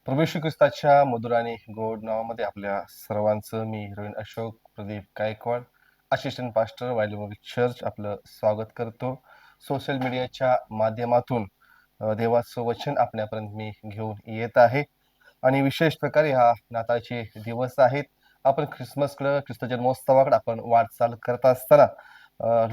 प्रभू येशू ख्रिस्ताच्या मधुर आणि गोड नावामध्ये आपल्या सर्वांचं मी हिरोईन अशोक प्रदीप गायकवाड असिस्टंट पास्टर वायलोमोविक चर्च आपलं स्वागत करतो. सोशल मीडियाच्या माध्यमातून देवाचं वचन आपल्यापर्यंत मी घेऊन येत आहे आणि विशेष प्रकारे हा नाताळचे दिवस आहेत. आपण ख्रिसमसकडं ख्रिस्त जन्मोत्सवाकडे आपण वाटचाल करत असताना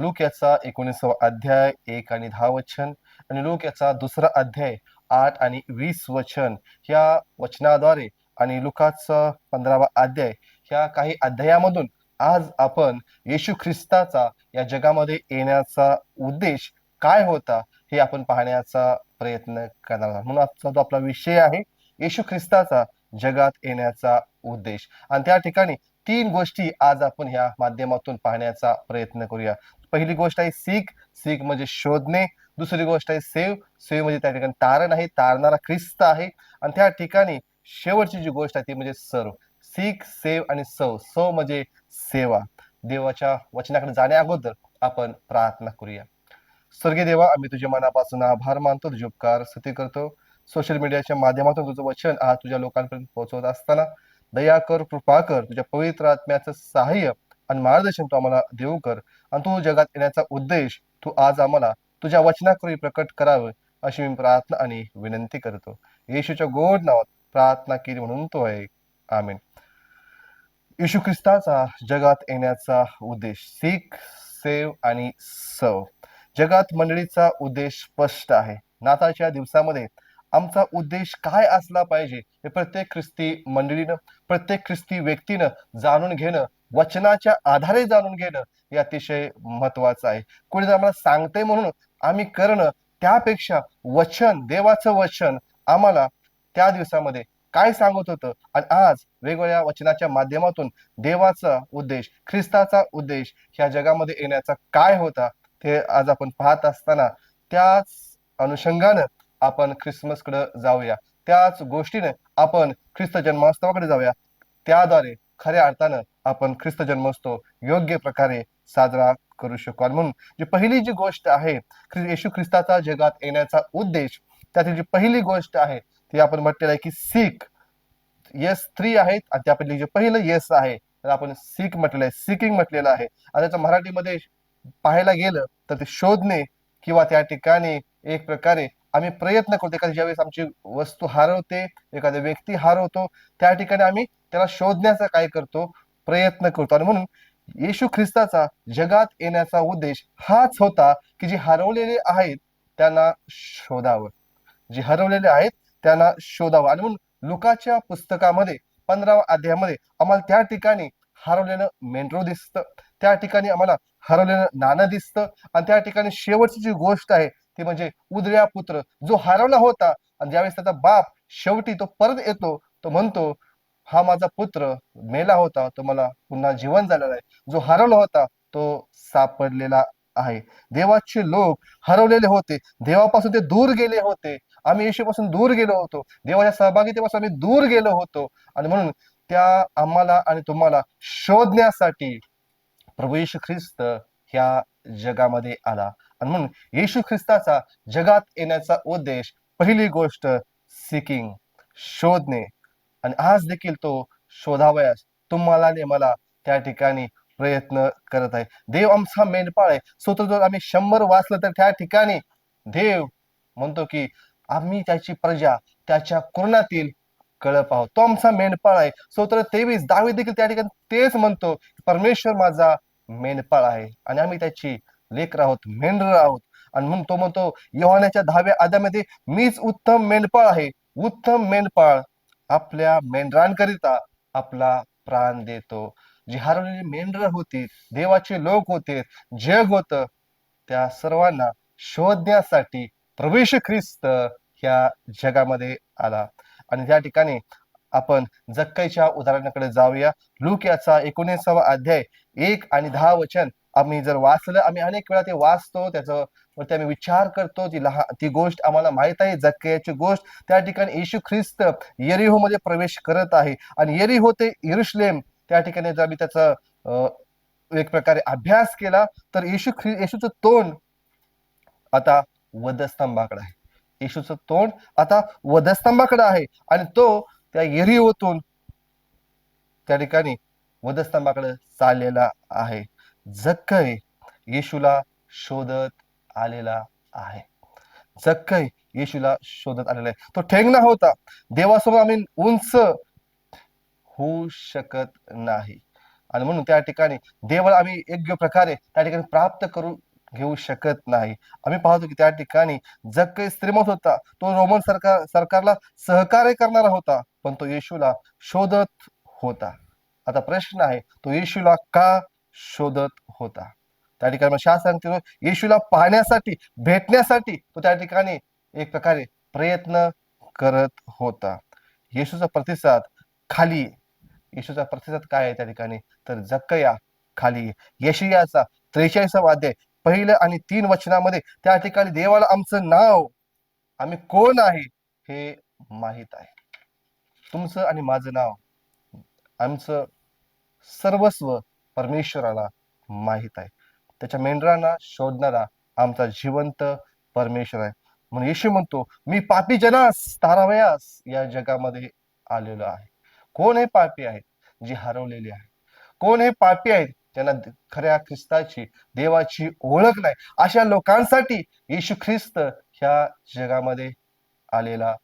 लूक याचा 19वा अध्याय 1 आणि 10 वचन आणि लूक याचा 2रा अध्याय 8 आणि 20 वचन या वचनाद्वारे आणि लुकाचा 15वा अध्याय ह्या काही अध्यायामधून आज आपण येशू ख्रिस्ताचा या जगामध्ये येण्याचा उद्देश काय होता हे आपण पाहण्याचा प्रयत्न करणार आहोत. म्हणून आजचा जो आपला विषय आहे येशू ख्रिस्ताचा जगात येण्याचा उद्देश. आणि त्या ठिकाणी 3 गोष्टी आज आपण ह्या माध्यमातून पाहण्याचा प्रयत्न करूया. पहिली गोष्ट आहे सीक. सीक म्हणजे शोधणे. दुसरी गोष्ट आहे सेव म्हणजे त्या ठिकाणी तारण आहे, तारणारा ख्रिस्त आहे. आणि त्या ठिकाणी शेवटची जी गोष्ट आहे ती म्हणजे सर्व. सीक, सेव आणि सव म्हणजे सेवा. देवाच्या वचनाकडे जाण्या अगोदर आपण प्रार्थना करूया. स्वर्गीय देवा, आम्ही तुझ्या मनापासून आभार मानतो, तुझे उपकार स्तुती करतो. सोशल मीडियाच्या माध्यमातून तुझं वचन आज तुझ्या लोकांपर्यंत पोहोचवत असताना दया कर, कृपा कर, तुझ्या पवित्र आत्म्याचं सहाय्य आणि मार्गदर्शन तू आम्हाला देऊ कर. आणि तू जगात येण्याचा उद्देश तू आज आम्हाला तुझ्या वचनाकरी प्रकट करावं अशी मी प्रार्थना आणि विनंती करतो. येशूच्या गोड नावात प्रार्थना केली म्हणून तो आहे. आमेन. येशू ख्रिस्ताचा जगात येण्याचा उद्देश सीक, सेव आणि सव. जगात मंडळीचा उद्देश स्पष्ट आहे. नाताळच्या दिवसामध्ये आमचा उद्देश काय असला पाहिजे हे प्रत्येक ख्रिस्ती मंडळीनं, प्रत्येक ख्रिस्ती व्यक्तीनं जाणून घेणं, वचनाच्या आधारे जाणून घेणं हे अतिशय महत्वाचं आहे. कोणी जर आम्हाला सांगते म्हणून आम्ही करणं त्यापेक्षा वचन, देवाचं वचन आम्हाला त्या दिवसामध्ये काय सांगत होतं आणि आज वेगवेगळ्या वचनाच्या माध्यमातून देवाचा उद्देश, ख्रिस्ताचा उद्देश ह्या जगामध्ये येण्याचा काय होता ते आज आपण पाहत असताना त्याच अनुषंगानं आपण ख्रिसमसकडे जाऊया. त्याच गोष्टीने आपण ख्रिस्त जन्मोत्सवाकडे जाऊया. त्याद्वारे खऱ्या अर्थानं आपण ख्रिस्त जन्मोत्सव योग्य प्रकारे साजरा करू शकू. आणि म्हणून जी पहिली जी गोष्ट आहे येशू ख्रिस्ताचा जगात येण्याचा उद्देश, त्यातील जी पहिली गोष्ट आहे ती आपण म्हटलेलं आहे की सीक. येस 3 आहेत आणि त्यापैकी जे पहिलं येस आहे तर आपण सीक म्हटलेलं आहे, सीकिंग म्हटलेलं आहे. आणि त्याचं मराठीमध्ये पाहायला गेलं तर ते शोधणे किंवा त्या ठिकाणी एक प्रकारे आम्ही प्रयत्न करतो. एखाद्या ज्यावेळेस आमची वस्तू हरवते, एखादा व्यक्ती हरवतो, त्या ठिकाणी आम्ही त्याला शोधण्याचा काय करतो, प्रयत्न करतो. आणि म्हणून येशू ख्रिस्ताचा जगात येण्याचा उद्देश हाच होता की जे हरवलेले आहेत त्यांना शोधावं, जे हरवलेले आहेत त्यांना शोधावं. आणि म्हणून लुकाच्या पुस्तकामध्ये 15वा अध्यायामध्ये आम्हाला त्या ठिकाणी हरवलेलं मेंढरू दिसतं, त्या ठिकाणी आम्हाला हरवलेलं नाणं दिसतं. आणि त्या ठिकाणी शेवटची जी गोष्ट आहे ती म्हणजे उदऱ्या पुत्र जो हरवला होता. आणि ज्यावेळेस त्याचा बाप शेवटी तो परत येतो, तो म्हणतो हा माझा पुत्र मेला होता, तो मला पुन्हा जीवन झालेला आहे, जो हरवला होता तो सापडलेला आहे. देवाचे लोक हरवलेले होते, देवापासून ते दूर गेले होते. आम्ही येशूपासून दूर गेलो होतो, देवाच्या सहभागितेपासून आम्ही दूर गेलो होतो. आणि म्हणून त्या आम्हाला आणि तुम्हाला शोधण्यासाठी प्रभू येशू ख्रिस्त ह्या जगामध्ये आला. आणि म्हणून येशू ख्रिस्ताचा जगात येण्याचा उद्देश पहिली गोष्ट सिकिंग, शोधणे. आणि आज देखील तो शोधावयास तुम्हाला आणि मला त्या ठिकाणी प्रयत्न करत आहे. देव आमचा मेंढपाळ आहे. स्वतः जर आम्ही 100 वाचलं तर त्या ठिकाणी देव म्हणतो की आम्ही त्याची प्रजा त्याच्या कुरणातील कळप आहोत. तो आमचा मेंढपाळ आहे. स्तोत्र 23 दावीद देखील त्या ठिकाणी तेच म्हणतो, परमेश्वर माझा मेंढपाळ आहे आणि आम्ही त्याची लेकरं आहोत, मेंढर आहोत. आणि म्हणून तो म्हणतो योहानाच्या 10व्या अध्यायामध्ये मीच उत्तम मेंढपाळ आहे. उत्तम मेंढपाळ आपल्या मेंढरांकरिता आपला प्राण देतो. जी हरवलेली मेंढरं होती, देवाचे लोक होते, जग होतं, त्या सर्वांना शोधण्यासाठी प्रभू येशू ख्रिस्त ह्या जगामध्ये आला. आणि त्या ठिकाणी आपण जक्कईच्या उदाहरणाकडे जाऊया. लूक याचा 19वा अध्याय 1 आणि 10 वचन आम्ही जर वाचलं, आम्ही अनेक वेळा ते वाचतो, त्याच्यावरती आम्ही विचार करतो. ती गोष्ट आम्हाला माहित आहे, जक्कईची गोष्ट. त्या ठिकाणी येशू ख्रिस्त यरीहो मध्ये प्रवेश करत आहे आणि यरीहो ते यरुशलेम त्या ठिकाणी जर आम्ही त्याचा एक प्रकारे अभ्यास केला तर येशूचं तोंड आता वधस्तंभाकडे आहे. येशूचं तोंड आता वधस्तंभाकडे आहे आणि तो त्या एरिओतून त्या ठिकाणी वधस्तंभाकडे चाललेला आहे. जक्कई येशूला शोधत आलेला आहे. जक्कई येशूला शोधत आलेला आहे. तो ठेंगणा होता. देवासमोर आम्ही उंच होऊ शकत नाही आणि म्हणून त्या ठिकाणी देवाला आम्ही योग्य प्रकारे त्या ठिकाणी प्राप्त करू घेऊ शकत नाही. आम्ही पाहतो की त्या ठिकाणी जक्कई श्रीमंत होता. तो रोमन सरकारला सहकार्य करणारा होता, पण तो येशूला शोधत होता. आता प्रश्न आहे, तो येशूला का शोधत होता? त्या ठिकाणी मग शास्त्र सांगतो येशूला पाहण्यासाठी, भेटण्यासाठी तो त्या ठिकाणी एक प्रकारे प्रयत्न करत होता. येशूचा प्रतिसाद खाली आहे. येशूचा प्रतिसाद काय आहे त्या ठिकाणी? तर जक्कया खाली आहे. यशायाचा 43 अध्याय 1 आणि 3 वचनामध्ये त्या ठिकाणी देवाला आमचं नाव, आम्ही कोण आहे हे माहित आहे. तुमचं आणि माझं नाव, आमचं सर्वस्व परमेश्वराला माहित आहे. त्याच्या मेंढरांना शोधणारा आमचा जिवंत परमेश्वर आहे. म्हणून येशू म्हणतो, मी पापी जनास तारावयास या जगामध्ये आलेलो आहे. कोण हे पापी आहेत? जी हरवलेली आहे. कोण हे पापी आहेत? त्यांना खऱ्या ख्रिस्ताची, देवाची ओळख नाही. अशा लोकांसाठी येशू ख्रिस्त ह्या जगामध्ये आलेला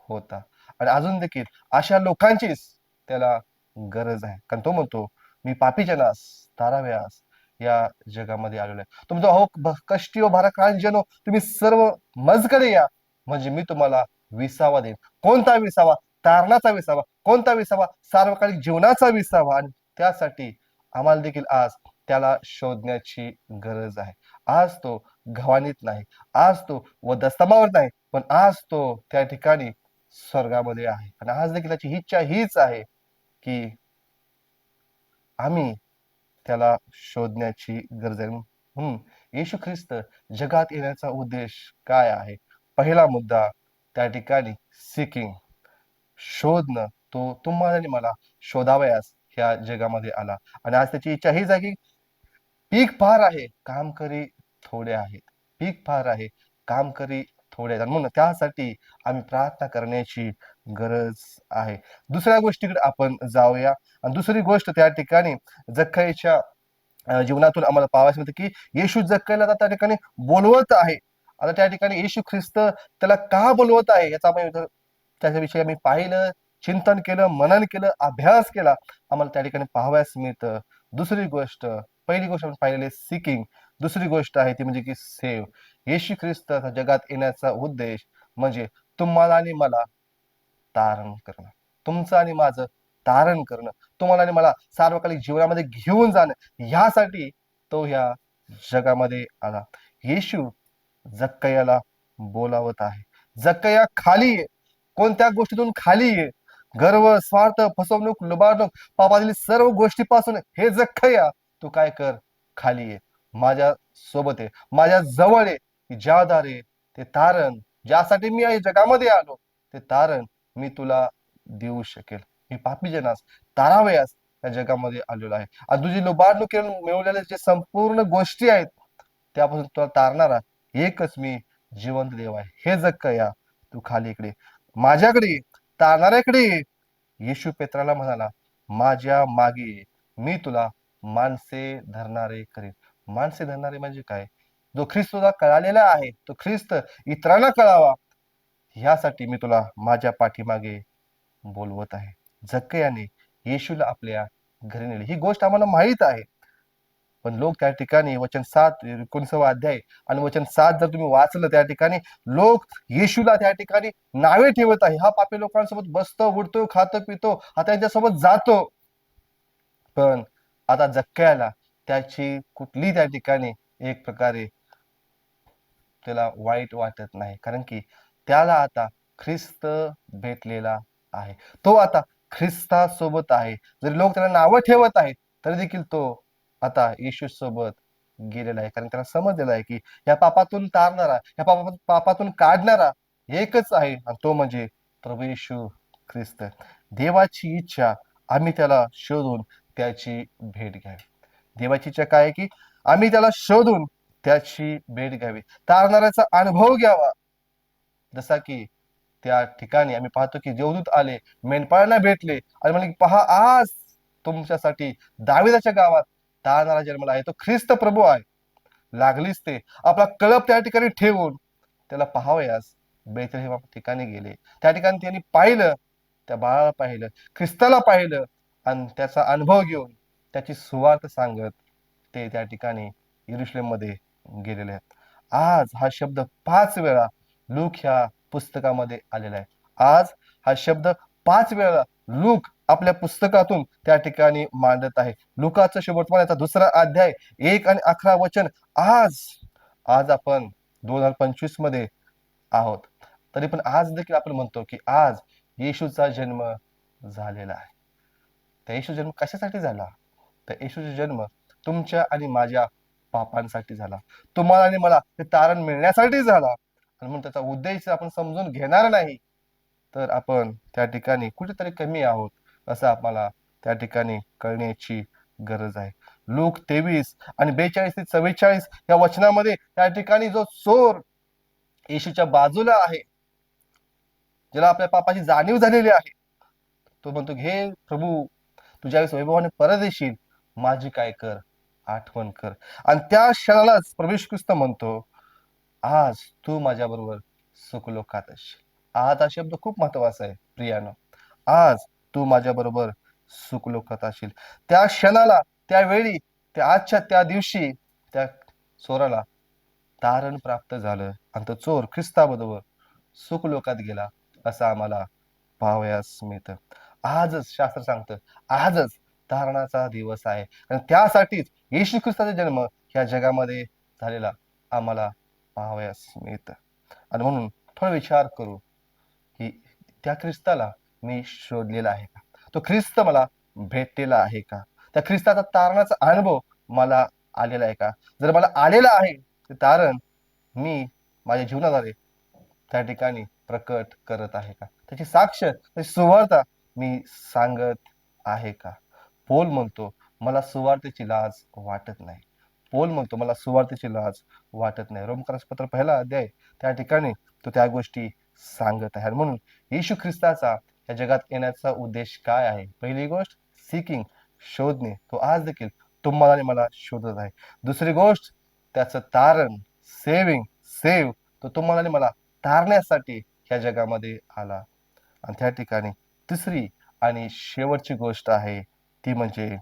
होता आणि अजून देखील अशा लोकांचीच त्याला गरज आहे. कारण तो म्हणतो, मी पापी जनास ताराव्यास या जगामध्ये आलेलो आहे. तो म्हणतो, अहो कष्टी व भाराक्रांत तुम्ही सर्व मजकडे या, म्हणजे मी तुम्हाला विसावा देईन. कोणता विसावा? तारणाचा विसावा. कोणता विसावा? सार्वकालिक जीवनाचा विसावा. आणि त्यासाठी आम्हाला देखील आज त्याला शोधण्याची गरज आहे. आज तो घवानीत नाही, आज तो वधस्तंभावर नाही, पण आज तो त्या ठिकाणी स्वर्गामध्ये आहे. आणि आज देखील त्याची इच्छा हीच आहे की आम्ही त्याला शोधण्याची गरज आहे. म्हणून येशू ख्रिस्त जगात येण्याचा उद्देश काय आहे? पहिला मुद्दा त्या ठिकाणी सिकिंग, शोधणं. तो तुम्हाला आणि मला शोधावयास ह्या जगामध्ये आला आणि आज त्याची इच्छा हीच आहे की पीक फार आहे, कामकरी थोडे आहेत. पीक फार आहे, कामकरी थोडे आहेत. आणि म्हणून त्यासाठी आम्ही प्रार्थना करण्याची गरज आहे. दुसऱ्या गोष्टीकडे आपण जाऊया आणि दुसरी गोष्ट त्या ठिकाणी जक्कईच्या जीवनातून आम्हाला पाहावयास मिळते की येशू जक्कईला आता त्या ठिकाणी बोलवत आहे. आता त्या ठिकाणी येशू ख्रिस्त त्याला का बोलवत आहे याचा आम्ही त्याच्याविषयी आम्ही पाहिलं, चिंतन केलं, मनन केलं, अभ्यास केला. आम्हाला त्या ठिकाणी पाहावयास मिळतं. दुसरी गोष्ट, पहिली गोष्ट आपण पाहिलेली सिकिंग. दुसरी गोष्ट आहे ती म्हणजे की सेव्ह. येशू ख्रिस्त जगात येण्याचा उद्देश म्हणजे तुम्हाला आणि मला तारण करणं, तुमचं आणि माझं तारण करणं, तुम्हाला आणि मला सार्वकालिक जीवनामध्ये घेऊन जाणं, ह्यासाठी तो ह्या जगामध्ये आला. येशू जक्कयाला बोलावत आहे. जक्कया खाली आहे. कोणत्या गोष्टीतून खाली आहे? गर्व, स्वार्थ, फसवणूक, लुबाडणूक, पापातील सर्व गोष्टीपासून हे जक्कया तू काय कर? खाली आहे. माझ्या सोबत आहे, माझ्या जवळ आहे. ज्याद्वारे ते तारण, ज्यासाठी मी या जगामध्ये आलो, ते तारण मी तुला देऊ शकेल. मी पापी जनास तारावयास या जगामध्ये आलेलो आहे आणि तुझी लुबाडणूक मिळवलेल्या जे संपूर्ण गोष्टी आहेत त्यापासून तुला तारणारा एकच मी जिवंत देव आहे. हे जक्कया तू खाली इकडे माझ्याकडे तारणाऱ्याकडे. येशू पेत्राला म्हणाला, माझ्या मागे मी तुला माणसे धरणारे करेन. माणसे धरणारे म्हणजे काय? जो ख्रिस्त तुला कळालेला आहे, तो ख्रिस्त इतरांना कळावा ह्यासाठी मी तुला माझ्या पाठीमागे बोलवत आहे. जक्कयाने येशूला आपल्या घरी नेले. ही गोष्ट आम्हाला माहित आहे. पण लोक त्या ठिकाणी वचन 7 19 अध्याय आणि वचन 7 जर तुम्ही वाचलं त्या ठिकाणी लोक येशूला त्या ठिकाणी नावे ठेवत आहे. हा पापी लोकांसोबत बसतो, उठतो, खातो, पितो, हा त्यांच्यासोबत जातो. पण आता जक्कयाला त्याची कुठली त्या ठिकाणी एक प्रकारे त्याला वाईट वाटत नाही. कारण की त्याला आता ख्रिस्त भेटलेला आहे. तो आता ख्रिस्तासोबत आहे. जरी लोक त्याला नावं ठेवत आहेत, तरी देखील तो आता येशू सोबत गेलेला आहे. कारण त्याला समजलेला आहे की या पापातून तारणारा, या पापातून काढणारा एकच आहे आणि तो म्हणजे प्रभू येशू ख्रिस्त. देवाची इच्छा आम्ही त्याला शोधून त्याची भेट घ्यावी. देवाची इच्छा काय आहे की आम्ही त्याला शोधून त्याची भेट घ्यावी, तारणाऱ्याचा अनुभव घ्यावा. जसा की त्या ठिकाणी आम्ही पाहतो की देवदूत आले, मेंढपाळांना भेटले आणि म्हणे, पहा आज तुमच्यासाठी दाविदाच्या गावात तारणारा जन्मला आहे, तो ख्रिस्त प्रभू आहे. लागलीच ते आपला कळप त्या ठिकाणी ठेवून त्याला पाहावयास बेथलेहेम ठिकाणी गेले. त्या ठिकाणी त्यांनी पाहिलं, त्या बाळाला पाहिलं, ख्रिस्ताला पाहिलं आणि त्याचा अनुभव घेऊन त्याची सुवार्थ सांगत ते त्या ठिकाणी यरुशलेम मध्ये गेलेले आहेत. आज हा शब्द 5 वेळा लूक ह्या पुस्तकामध्ये आलेला आहे. आज हा शब्द 5 वेळा लूक आपल्या पुस्तकातून त्या ठिकाणी मांडत आहे. लुकाचं शुभवर्तमान याचा 2 अध्याय 1 आणि 11 वचन. आज आज आपण 2025 मध्ये आहोत, तरी पण आज देखील आपण म्हणतो की आज येशूचा जन्म झालेला आहे. त्या येशू जन्म कशासाठी झाला? तर येशूचा जन्म तुमच्या आणि माझ्या पापांसाठी झाला, तुम्हाला आणि मला ते तारण मिळण्यासाठी झाला. आणि म्हणून त्याचा उद्देश आपण समजून घेणार नाही तर आपण त्या ठिकाणी कुठेतरी कमी आहोत असं आपल्याला त्या ठिकाणी कळण्याची गरज आहे. लूक 23 आणि 42 ते 44 या वचनामध्ये त्या ठिकाणी जो चोर येशूच्या बाजूला आहे, ज्याला आपल्या पापाची जाणीव झालेली आहे, तो म्हणतो, हे प्रभू, तू ज्यावेळेस वैभवाने परत येशील, माझी काय कर, आठवण कर. आणि त्या क्षणालाच प्रभू येशू ख्रिस्त म्हणतो, आज तू माझ्या बरोबर सुखलोकात असशील. आज हा शब्द खूप महत्वाचा आहे प्रियानो. आज तू माझ्या बरोबर सुखलोकात असशील. त्या क्षणाला, त्यावेळी, त्या आजच्या त्या दिवशी त्या चोराला तारण प्राप्त झालं आणि तो चोर ख्रिस्ताबरोबर सुखलोकात गेला असं आम्हाला पाहावयास मिळतं. आजच शास्त्र सांगतं, आजच तारणाचा दिवस आहे आणि त्यासाठीच येशू ख्रिस्ताचा जन्म ह्या जगामध्ये झालेला आम्हाला पाहावयास मिळतं. आणि म्हणून थोडा विचार करू की त्या ख्रिस्ताला मी शोधलेला आहे का? तो ख्रिस्त मला भेटलेला आहे का? त्या ख्रिस्ताचा तारणाचा अनुभव मला आलेला आहे का? जर मला आलेला आहे ते तारण मी माझ्या जीवनाद्वारे त्या ठिकाणी प्रकट करत आहे का? त्याची साक्ष, त्याची सुवार्ता मी सांगत आहे का? पौल म्हणतो, मला सुवार्तेची लाज वाटत नाही. पौल म्हणतो, मला सुवार्तेची लाज वाटत नाही. रोमकरांचं पत्र 1 अध्याय त्या ठिकाणी तो त्या गोष्टी सांगत आहे. म्हणून येशू ख्रिस्ताचा या जगात येण्याचा उद्देश काय आहे? पहिली गोष्ट सीकिंग, शोधणे. तो आज देखील तुम्हाला आणि मला शोधत आहे. दुसरी गोष्ट त्याचं तारण, सेविंग, सेव, तो तुम्हाला आणि मला तारण्यासाठी ह्या जगामध्ये आला. आणि त्या ठिकाणी तिसरी आणि शेवटची गोष्ट आहे ती म्हणजे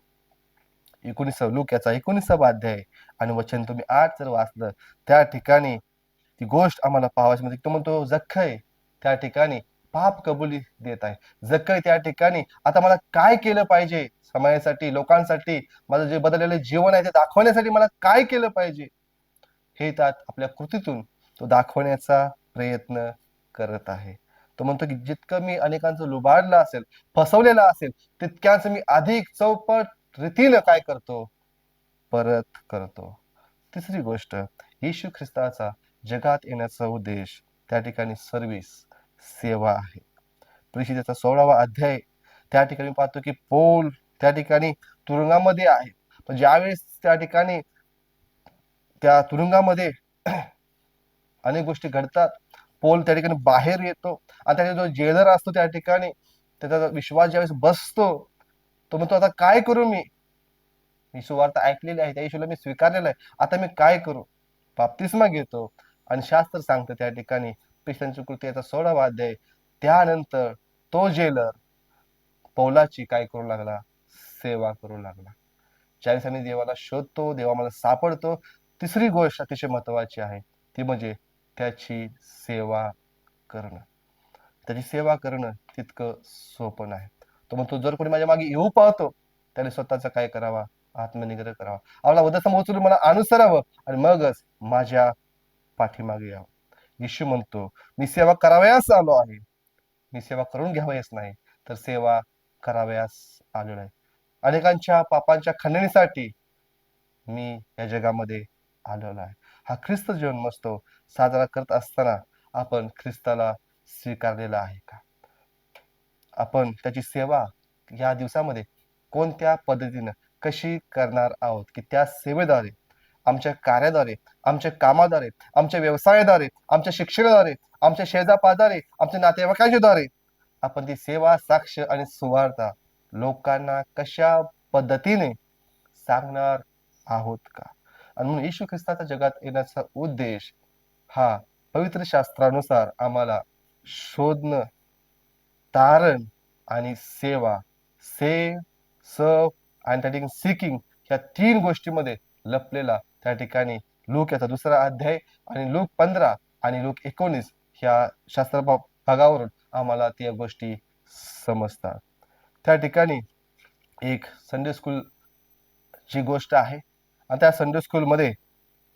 19 अध्याय आणि वचन तुम्ही 8 जर वाचलं, त्या ठिकाणी ती गोष्ट आम्हाला पाहावयास मिळते. तो म्हणतो, जक्खय त्या ठिकाणी पाप कबुली देत आहे. जक्खय त्या ठिकाणी आता मला काय केलं पाहिजे, समाजासाठी, लोकांसाठी, माझं जे बदललेलं जीवन आहे ते दाखवण्यासाठी मला काय केलं पाहिजे, हे त्यात आपल्या कृतीतून तो दाखवण्याचा प्रयत्न करत आहे. तो म्हणतो की जितकं मी अनेकांचं लुबाडलं असेल, फसवलेलं असेल, तितक्याच मी अधिक चौपट रीतीनं काय करतो, परत करतो. तिसरी गोष्ट, येशू ख्रिस्ताचा जगात येण्याचा उद्देश त्या ठिकाणी सर्व्हिस, सेवा आहे. प्रेषिताचा 16 अध्याय त्या ठिकाणी पाहतो की पौल त्या ठिकाणी तुरुंगामध्ये आहे. पण ज्यावेळेस त्या ठिकाणी त्या तुरुंगामध्ये अनेक गोष्टी घडतात, पौल त्या ठिकाणी बाहेर येतो आणि त्याचा जो जेलर असतो त्या ठिकाणी त्याचा विश्वास ज्यावेळेस बसतो, तो म्हणतो, आता काय करू मी? मी सुवार्ता ऐकलेली आहे, त्या येशूला मी स्वीकारलेलं आहे, आता मी काय करू? बाप्तिस्मा घेतो आणि शास्त्र सांगतं त्या ठिकाणी पिस्तांची कृती याचा 16 अध्याय, त्यानंतर तो जेलर पौलाची काय करू लागला? सेवा करू लागला. ज्यावेळेस आम्ही देवाला शोधतो, देव आम्हाला सापडतो, तिसरी गोष्ट अतिशय महत्वाची आहे ती म्हणजे त्याची सेवा करणं. त्याची सेवा करणं तितकं सोपं नाही. तो म्हणतो, जर कोणी माझ्या मागे येऊ पाहतो, त्याने स्वतःचा काय करावा? आत्मनिग्रह करावा, आपला उद्देश उचलून मला अनुसरावं आणि मगच माझ्या पाठीमागे यावं. येशू म्हणतो, मी सेवा करावयास आलो आहे, मी सेवा करून घ्यावयास नाही, तर सेवा करावयास आलेलो आहे. अनेकांच्या पापांच्या खंडणीसाठी मी या जगामध्ये आलेलो आहे. हा ख्रिस्त जन्मोत्सव साजरा करत असताना आपण ख्रिस्ताला स्वीकारलेला आहे का? आपण त्याची सेवा या दिवसामध्ये कोणत्या पद्धतीनं कशी करणार आहोत की त्या सेवेद्वारे आमच्या कार्याद्वारे, आमच्या कामाद्वारे, आमच्या व्यवसायाद्वारे, आमच्या शिक्षणाद्वारे, आमच्या शेजापाजारी, आमच्या नातेवाईकांच्या द्वारे आपण ती सेवा, साक्ष आणि सुवार्ता लोकांना कशा पद्धतीने सांगणार आहोत का? आणि म्हणून येशू ख्रिस्ताचा जगात येण्याचा उद्देश हा पवित्र शास्त्रानुसार आम्हाला शोधणं, तारण आणि सेवा, सेव, सर्व आणि त्या ठिकाणी सिकिंग ह्या 3 गोष्टीमध्ये लपलेला त्या ठिकाणी लूक याचा 2रा अध्याय आणि लूक 15 आणि लूक 19 ह्या शास्त्र भागावरून आम्हाला त्या गोष्टी समजतात. त्या ठिकाणी एक संडे स्कूलची गोष्ट आहे आणि त्या संडे स्कूलमध्ये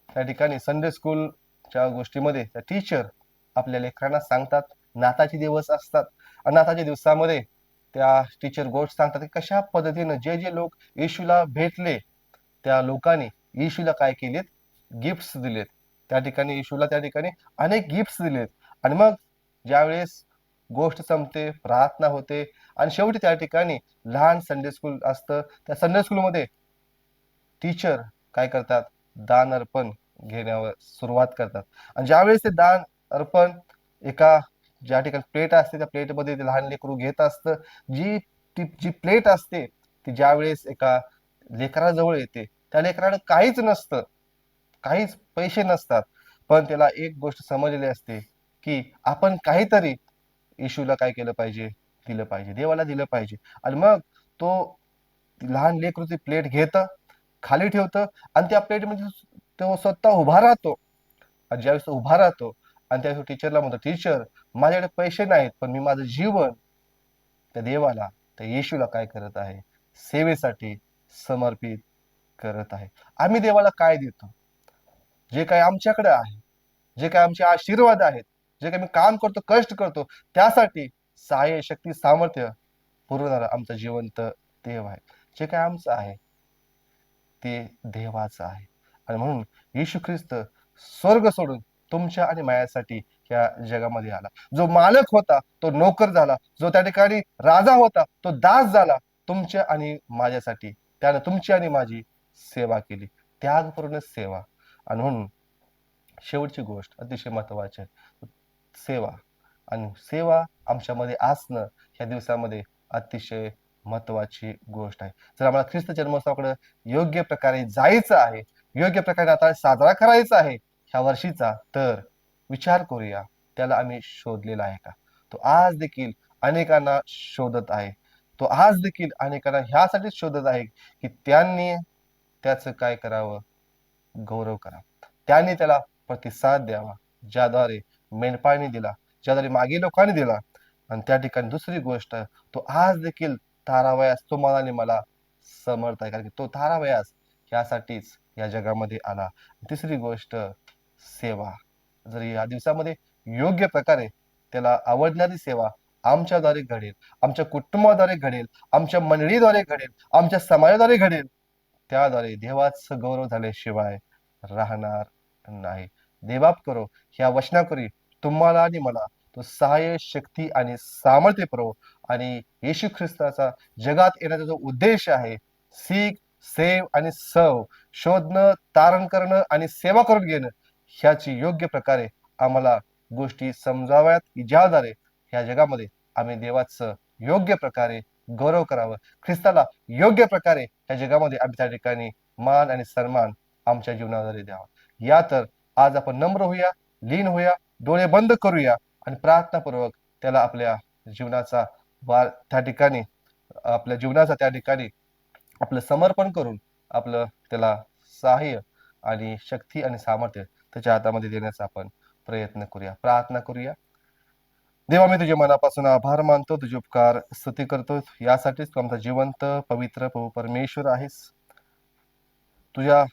त्या ठिकाणी संडे स्कूलच्या गोष्टीमध्ये त्या टीचर आपल्या लेकरांना सांगतात. नाताचे दिवस असतात आणि नाताच्या दिवसामध्ये त्या टीचर गोष्ट सांगतात की कशा पद्धतीनं जे जे लोक येशूला भेटले त्या लोकांनी येशूला काय केलेत, गिफ्ट्स दिलेत. त्या ठिकाणी येशूला त्या ठिकाणी अनेक गिफ्ट्स दिलेत. आणि मग ज्यावेळेस गोष्ट संपते, प्रार्थना होते आणि शेवटी त्या ठिकाणी लहान संडे स्कूल असतं. त्या संडे स्कूलमध्ये टीचर काय करतात, दान अर्पण घेण्यावर सुरुवात करतात. आणि ज्यावेळेस ते दान अर्पण एका ज्या ठिकाणी प्लेट असते त्या प्लेटमध्ये ते लहान लेकरू घेत असतं. जी प्लेट असते ती ज्यावेळेस एका लेकराजवळ येते, त्या लेकराला काहीच नसतं, काहीच पैसे नसतात, पण त्याला एक गोष्ट समजलेली असते की आपण काहीतरी येशूला काय केलं पाहिजे, दिलं पाहिजे, देवाला दिलं पाहिजे. आणि मग तो लहान लेकरू ती प्लेट घेतं, खाली ठेवतं आणि त्या प्लेटमध्ये तो स्वतः उभा राहतो. आणि ज्यावेळेस तो उभा राहतो आणि त्यावेळेस टीचरला म्हणतो, टीचर माझ्याकडे पैसे नाहीत, पण मी माझं जीवन त्या देवाला, त्या येशूला काय करत आहे, सेवेसाठी समर्पित करत आहे. आम्ही देवाला काय देतो? जे काही आमच्याकडे आहे, जे काही आमचे आशीर्वाद आहेत, जे काही मी काम करतो, कष्ट करतो, त्यासाठी सहाय्य, शक्ती, सामर्थ्य पुरवणारा आमचा जिवंत देव आहे. जे काही आमचं आहे ते देवाचं आहे. आणि म्हणून येशू ख्रिस्त स्वर्ग सोडून तुमच्या आणि माझ्यासाठी या जगामध्ये आला. जो मालक होता तो नोकर झाला, जो त्या ठिकाणी राजा होता तो दास झाला तुमच्या आणि माझ्यासाठी. त्यानं तुमची आणि माझी सेवा केली, त्यागपूर्ण सेवा. आणि म्हणून शेवटची गोष्ट अतिशय महत्वाची आहे, सेवा. आणि सेवा आमच्यामध्ये असणं ह्या दिवसामध्ये अतिशय महत्वाची गोष्ट आहे. जर आम्हाला ख्रिस्त जन्मोत्सवाकडे योग्य प्रकारे जायचं आहे, योग्य प्रकारे आता साजरा करायचा आहे ह्या वर्षीचा, तर विचार करूया त्याला आम्ही शोधलेला आहे का? तो आज देखील अनेकांना शोधत आहे. तो आज देखील अनेकांना ह्यासाठीच शोधत आहे की त्यांनी त्याचं काय करावं, गौरव करावा, त्यांनी त्याला प्रतिसाद द्यावा, ज्याद्वारे मेंढपाळांनी दिला, ज्याद्वारे मागे लोकांनी दिला. आणि त्या ठिकाणी दुसरी गोष्ट, तो आज देखील तारावयास तुम्हाला आणि मला समर्थ आहे, कारण की तो तारावयास यासाठीच या जगामध्ये आला. तिसरी गोष्ट, सेवा. जर या दिवसामध्ये योग्य प्रकारे त्याला आवडणारी सेवा आमच्याद्वारे घडेल, आमच्या कुटुंबाद्वारे घडेल, आमच्या मंडळीद्वारे घडेल, आमच्या समाजाद्वारे घडेल, त्याद्वारे देवाचा गौरव झाल्याशिवाय राहणार नाही. देवाप करो ह्या वचनाकरी तुम्हाला आणि मला तो सहाय्य, शक्ती आणि सामर्थ्य पुरव. आणि येशू ख्रिस्ताचा जगात येण्याचा जो उद्देश आहे, सीक, सेव आणि सर्व, शोधणं, तारण करणं आणि सेवा करून घेणं, ह्याची योग्य प्रकारे आम्हाला गोष्टी समजाव्यात की ज्याद्वारे ह्या जगामध्ये आम्ही देवाचं योग्य प्रकारे गौरव करावं, ख्रिस्ताला योग्य प्रकारे ह्या जगामध्ये आम्ही त्या ठिकाणी मान आणि सन्मान आमच्या जीवनाद्वारे द्यावा. या तर आज आपण नम्र होऊया, लीन होऊया, डोळे बंद करूया आणि प्रार्थनापूर्वक त्याला आपल्या जीवनाचा त्या ठिकाणी आपल्या जीवनाचा त्या ठिकाणी आपलं समर्पण करून आपलं त्याला सहाय्य आणि शक्ती आणि सामर्थ्य त्याच्या हातामध्ये देण्याचा आपण प्रयत्न करूया, प्रार्थना करूया. देवा, मी तुझ्या मनापासून आभार मानतो, तुझे उपकार स्तुती करतो, यासाठीच तू आमचा जिवंत पवित्र प्रभू परमेश्वर आहेस. तुझ्या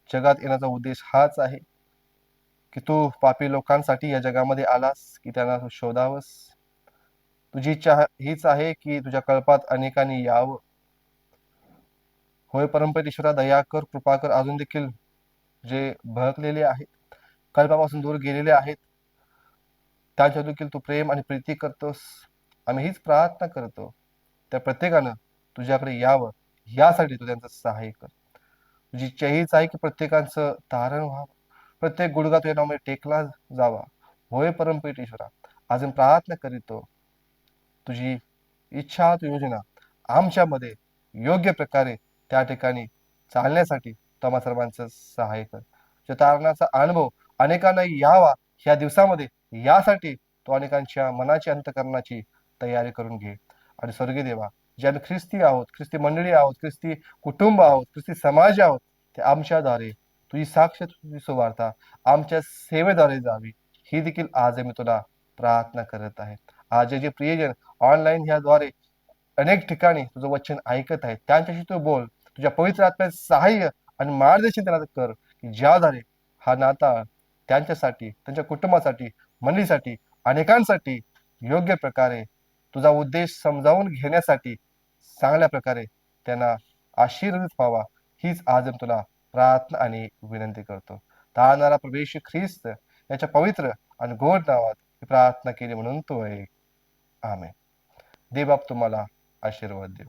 जगात येण्याचा उद्देश हाच आहे की तू पापी लोकांसाठी या जगामध्ये आलास की त्यांना तू शोधावस. तुझी इच्छा हीच आहे की तुझ्या कल्पात अनेकांनी यावं. होय परमपिता दया कर, कृपा कर. अजून देखील जे भडकलेले आहेत, कल्पापासून दूर गेलेले आहेत, त्यांच्या देखील तू प्रेम आणि प्रीती करतोस. आम्ही हीच प्रार्थना करतो, त्या प्रत्येकानं तुझ्याकडे यावं, यासाठी तू त्यांचं सहाय्य कर. तुझी इच्छा हीच आहे की प्रत्येकाचं तारण व्हावं, प्रत्येक गुडघा तुझ्या नावामध्ये टेकला जावा. होय परमपितेश्वरा, अजून प्रार्थना करीतो तुझी इच्छा तू योजना आमच्यामध्ये योग्य प्रकारे त्या ठिकाणी चालण्यासाठी तू आम्हा सर्वांचं सहाय्य कर. तुझ्या तारणाचा अनुभव अनेकांना यावा ह्या दिवसामध्ये, यासाठी तो अनेकांच्या मनाची अंतकरणाची तयारी करून घे. आणि स्वर्गीय देवा, जे आम्ही ख्रिस्ती आहोत, ख्रिस्ती मंडळी आहोत, ख्रिस्ती कुटुंब आहोत, ख्रिस्ती समाज आहोत, ते आमच्याद्वारे तुझी साक्ष, तुझी सुवार्ता आमच्या सेवेद्वारे जावी, ही देखील आज मी तुला प्रार्थना करत आहे. आज जे प्रियजन ऑनलाईन ह्याद्वारे अनेक ठिकाणी तुझं वचन ऐकत आहेत, त्यांच्याशी तू बोल. तुझ्या पवित्र आत्म्याचे सहाय्य आणि मार्गदर्शन त्यांना कर, की ज्याद्वारे हा नाता त्यांच्यासाठी, त्यांच्या कुटुंबासाठी, मंडळीसाठी, अनेकांसाठी योग्य प्रकारे तुझा उद्देश समजावून घेण्यासाठी चांगल्या प्रकारे त्यांना आशीर्वादित व्हावा, हीच आज मी तुला प्रार्थना आणि विनंती करतो. तारणारा प्रभू ख्रिस्त याच्या पवित्र आणि गोड नावात ही प्रार्थना केली म्हणून तो आहे. आमेन. देव बाप तुम्हाला आशीर्वाद देव.